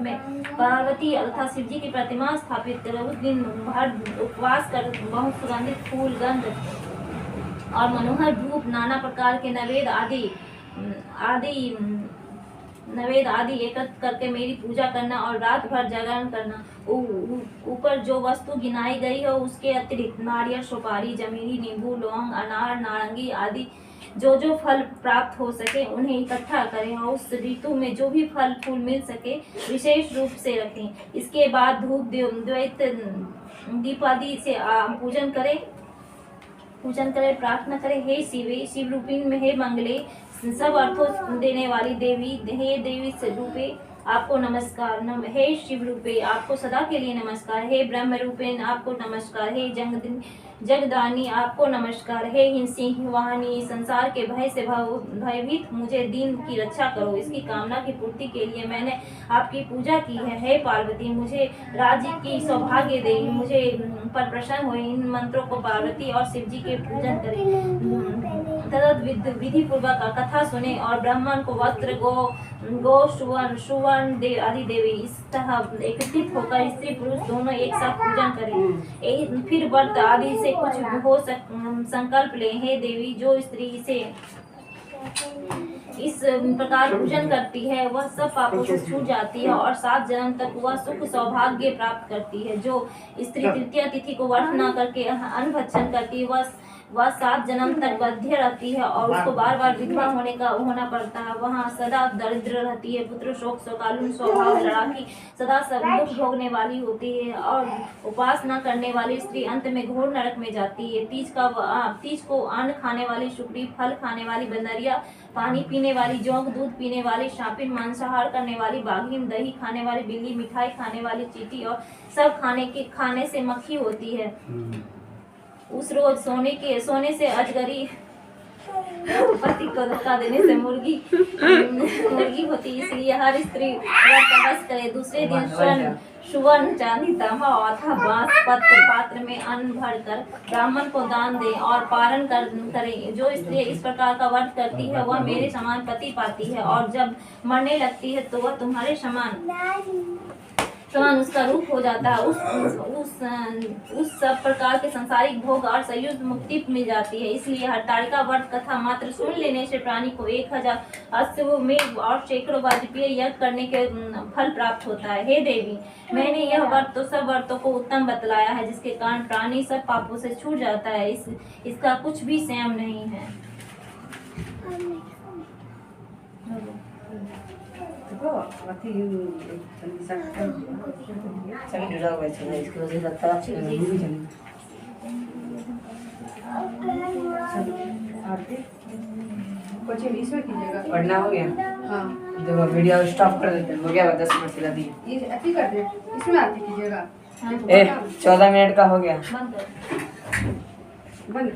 में पार्वती तथा शिव जी की प्रतिमा स्थापित कर उस दिन भर उपवास कर बहुत सुगंधित फूल, गंध और मनोहर धूप, नाना प्रकार के नवेद आदि एकत्र करके मेरी पूजा करना और रात भर जागरण करना। ऊपर जो वस्तु गिनाई गई है उसके अतिरिक्त नारियल, सुपारी, जमीरी, नींबू, लौंग, अनार, नारंगी आदि जो फल प्राप्त हो सके उन्हें इकट्ठा करें और उस ऋतु में जो भी फल फूल मिल सके विशेष रूप से रखें। इसके बाद धूप द्वैत दीप आदि से पूजन करें, प्रार्थना करें। हे शिवे, शिव रूपिणी में, हे मंगले, सब अर्थों देने वाली देवी, हे देवी स्वरूपे आपको नमस्कार। हे शिव रूपे आपको सदा के लिए नमस्कार। हे ब्रह्म रूपेण आपको नमस्कार। हे जगदानी आपको नमस्कार। हे सिंह वाहनी, संसार के भय से भयभीत मुझे दीन की रक्षा करो। इसकी कामना की पूर्ति के लिए मैंने आपकी पूजा की है। हे पार्वती, मुझे राज्य की सौभाग्य दे, मुझे पर प्रसन्न हो। इन मंत्रों को पार्वती और शिव जी के पूजन करें, तदत विधि पूर्वक कथा सुने और ब्राह्मण को वस्त्र, गो सुवर्ण आदि देवी इस तरह एकत्रित होकर स्त्री पुरुष दोनों एक साथ पूजन करें। फिर व्रत आदि से कुछ हो संकल्प ले। हे देवी, जो स्त्री इसे इस प्रकार पूजन करती है वह सब पापों से छूट जाती है और 7 जन्म तक वह सुख सौभाग्य प्राप्त करती है। जो स्त्री तृतीया तिथि को व्रत न करके अन्न भक्षण करती वह 7 जन्म तक बद्ध रहती है और उसको बार बार विधवा होना पड़ता है। वहाँ सदा दरिद्र रहती है, पुत्र शोक, शोकालुन स्वभाव, लड़ाकी, सदा सब दुख भोगने वाली होती है और उपास न करने वाली स्त्री अंत में घोर नरक में जाती है। तीज को अन्न खाने वाली शुक्री, फल खाने वाली बंदरिया, पानी पीने वाली जोंक, दूध पीने वाली शापिन, मांसाहार करने वाली बाघिन, दही खाने वाली बिल्ली, मिठाई खाने वाली चींटी और सब खाने से मक्खी होती है। उस रोज सोने से अजगरी, पति को धक्का देने से मुर्गी होती। इसलिए हर स्त्री व्रत अवश्य करे। दूसरे दिन सुवर्ण, चांदी, तांबा अथवा बांस पात्र में अन्न भरकर ब्राह्मण को दान दे और पारण करे। जो स्त्री इस प्रकार का व्रत करती है वह मेरे समान पति पाती है और जब मरने लगती है तो वह तुम्हारे समान उसका रूप हो जाता है। उस सब प्रकार के संसारिक भोग और संयुक्त मुक्ति मिल जाती है। इसलिए हरतालिका व्रत कथा मात्र सुन लेने से प्राणी को 1000 अश्वमेध और सैकड़ों वाजपेयी यज्ञ करने के फल प्राप्त होता है। हे देवी, मैंने यह व्रत तो सब व्रतों को उत्तम बतलाया है जिसके कारण प्राणी सब पापों से छूट जाता है। इसका कुछ भी संयम नहीं है। पढ़ना हो गया। हाँ, देखो वीडियो स्टॉप कर देते हैं। हो गया 10 मिनट सिला दिए। ये ऐसे कर दे, इसमें आरती कीजिएगा। 14 मिनट का हो गया। बंद कर। बंद